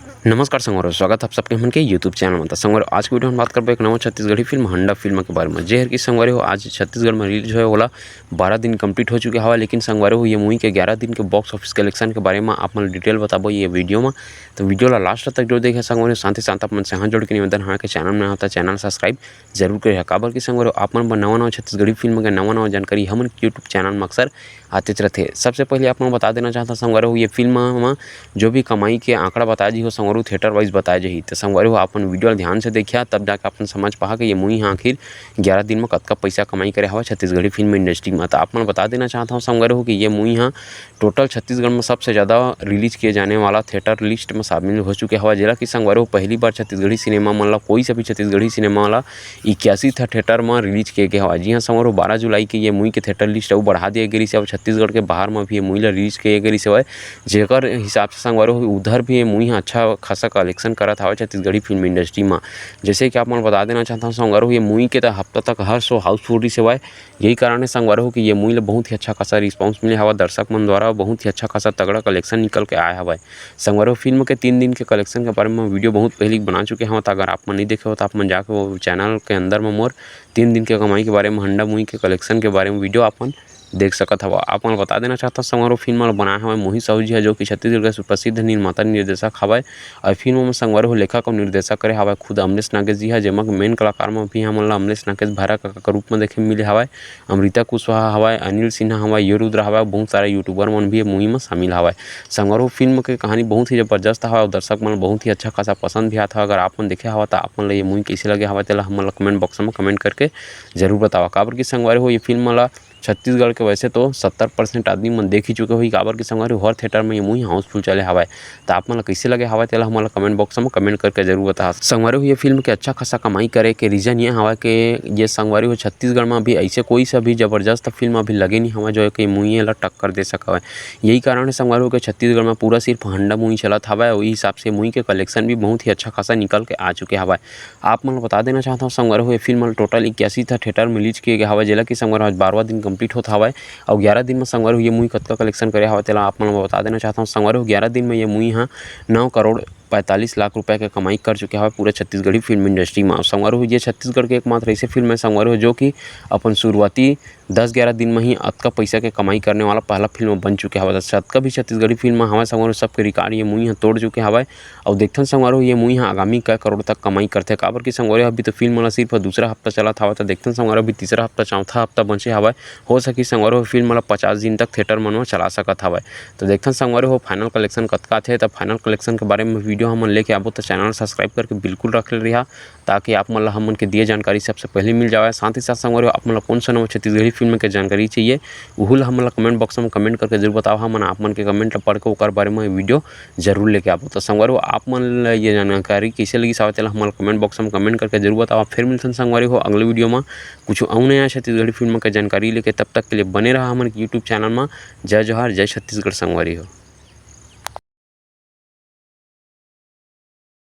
नमस्कार संगवारी, स्वागत है आप सबके मन के यूट्यूब चैनल में। तो संगवारी आज की वीडियो में बात करबे एक नवा छत्तीसगढ़ी फिल्म हंडा फिल्म के बारे में। जेहर की संगवारी हो आज छत्तीसगढ़ में रिलीज होए वाला 12 दिन कंप्लीट हो चुके हवा, लेकिन संगवारी हो ये मूवी के 11 दिन के बॉक्स ऑफिस कलेक्शन के बारे में आप मन डिटेल बताबो ये वीडियो में। तो वीडियो ला लास्ट तक जो देखे संगवारी, साथ ही साथ अपन से हाथ जोड़ के निवेदन है कि चैनल में आता चैनल सब्सक्राइब जरूर करे। काबर की संगवारी आप मन नवा छत्तीसगढ़ी फिल्म के नवा जानकारी हमन यूट्यूब चैनल में अक्सर आते रहते। सबसे पहले आप बता देना चाहता संगवारी हो ये फिल्म में जो भी कमाई के आंकड़ा बताया जी हो संगवारी थिएटर वाइज बताया जाही। तो संगवारी हो अपन वीडियो ध्यान से देखिया, तब जाके अपन समझ पाहा कि ये मूवी हाँ आखिर 11 दिन में कतका पैसा कमाई करे हवा छत्तीसगढ़ी फिल्म इंडस्ट्री में। तो आप मन बता देना चाहता हूँ संगवारी हो कि ये मूवी हाँ टोटल छत्तीसगढ़ में सबसे ज़्यादा रिलीज किए जाने वाला थिएटर लिस्ट में शामिल हो चुके हवा। जेला कि संगवारी हो पहली बार छत्तीसगढ़ी सिनेमा मन ला कोई से भी छत्तीसगढ़ी सिनेमा वाला 81 थिएटर में रिलीज किए गए हवा। जी हाँ संगवारी हो 12 जुलाई की ये मूवी के थिएटर लिस्ट अउ बढ़ा दिए गई से। अब छत्तीसगढ़ के बाहर में भी ये मूवी ला रिलीज किए गई से, जेकर हिसाब से संगवारी हो उधर भी ये मूवी अच्छा खासा कलेक्शन करत हवा छत्तीसगढ़ी फिल्म इंडस्ट्री में। जैसे कि आप मन बता देना चाहता हूँ संगवारी हो ये मूवी के हफ्ता तक हर शो हाउसफुल सेवाए। यही कारण है संगवारी हो कि ये मूवी ला बहुत ही अच्छा खासा रिस्पांस मिले हवा दर्शक मन द्वारा, बहुत ही अच्छा खासा तगड़ा कलेक्शन निकल के आया हवा। संगवारी हो फिल्म के 3 दिन के कलेक्शन के बारे में वीडियो बहुत पहले बना चुके हैं। तो अगर आप मन नहीं देखे हो तो आप मन जाके वो चैनल के अंदर में मोर 3 दिन के कमाई के बारे में हंडा मूवी के कलेक्शन के बारे में वीडियो अपन देख सकत हवा। आप मन बता देना चाहता संगवारी फिल्म ला बनाया हवा मोहित साहू जी है, जो कि छत्तीसगढ़ के सुप्रसिद्ध निर्माता निर्देशक हवाए। और फिल्म में संगवारी हो लेखक और निर्देशक करे हवा खुद अमलेश नागेश जी है, जेमा मेन कलाकार में भी हमन ला अमलेश नागेश भारा के रूप में देखे मिले हवाए। अमृता कुशवाहा हवाए, अनिल सिन्हा हवाए, ये रुद्र हवाए, बहुत सारे यूट्यूबर मन भी मूवी में शामिल हवाए। संगवारी हो फिल्म के कहानी बहुत ही जबरदस्त हवा और दर्शक मन बहुत ही अच्छा खासा पसंद भी आता। अगर आप मन देखे हवा तो आप मन ला ये मूवी कैसे लगे हवा तेला हमन ला कमेंट बॉक्स में कमेंट करके जरूर बतावा। काबर की संगवारी हो ये फिल्म ला छत्तीसगढ़ के वैसे तो 70% आदमी मन देख ही चुके हो। काबर की संगवारी हर थिएटर में ये मूवी हाउसफुल चले हवाए। तो आप मन ला कैसे लगे हवा तेला हमन ला कमेंट बॉक्स में कमेंट करके जरूर बता। संगवारी हो ये फिल्म के अच्छा खासा कमाई करे के रीजन ये हवा कि ये संगवारी हो छत्तीसगढ़ में भी ऐसे कोई सा भी जबरदस्त फिल्म अभी लगे नहीं हवा जो कि मूवी ला टक्कर दे सका। यही कारण है संगवारी हो कि छत्तीसगढ़ में पूरा सिर्फ हंडा मूवी चलत हवा। वही हिसाब से मूवी के कलेक्शन भी बहुत ही अच्छा खासा निकल के आ चुके हवा। आप मन बता देना चाहता हूँ संगवारी हो ये फिल्म टोटल 81 थिएटर में रिलीज किए गए हवा, जेला कि संगवारी आज 12वां दिन कंप्लीट होता हवा। और 11 दिन में संगवारी हो ये मूवी कतका कलेक्शन करे हवा तेला आप मन बता देना चाहता हूँ संगवारी हो 11 दिन में ये मूवी हाँ 9 करोड़ 45 लाख रुपए के कमाई कर चुके हैं पूरे छत्तीसगढ़ी फिल्म इंडस्ट्री में। संगवारी हो ये छत्तीसगढ़ के एकमात्र ऐसे फिल्म है संगवारी हो जो कि अपन शुरुआती 10-11 दिन में ही अतका पैसा के कमाई करने वाला पहला फिल्म बन चुके हवा। अतका भी छत्तीसगढ़ी फिल्म हवा संगवारी सबके रिकॉर्ड ये मूवी तोड़ चुके हवा। और देखथन संगवारी हो ये मूवी आगामी कई करोड़ तक कमाई करथे। काबर की संगवारी अभी तो फिल्म वाला सिर्फ दूसरा हफ्ता चला था। तो देखथन संगवारी अभी तीसरा हफ्ता चौथा हफ्ता बचे हवा। हो सके संगवारी हो फिल्म वाला 50 दिन तक थिएटर मन में चला सकत हवा। तो देखथन संगवारी हो फाइनल कलेक्शन कतका थे। तो फाइनल कलेक्शन के बारे में वीडियो हमन लेके आबो तो चैनल सब्सक्राइब करके बिल्कुल रख ले रहा, ताकि आप मन ला हमन के दिए जानकारी सबसे पहले मिल जाए। साथ ही साथ संगवारी हो आप मन ला कौन सा नवा छत्तीसगढ़ी फिल्म के जानकारी चाहिए उहुल हमन ला कमेंट बॉक्स में कमेंट करके जरूर बताओ। हमन आप मन के कमेंट ला पढ़ के ओकर बारे में वीडियो जरूर लेके आबो। तो संगवारी हो आप मन ला ये जानकारी कैसे लगी सावत तेला हमन ला कमेंट बॉक्स में कमेंट करके जरूर बताओ। फिर मिलथन संगवारी हो अगले वीडियो में कुछ और नया छत्तीसगढ़ी फिल्म के जानकारी लेके। तब तक के लिए बने रहा हमारे यूट्यूब चैनल में। जय जोहार, जय छत्तीसगढ़ संगवारी हो।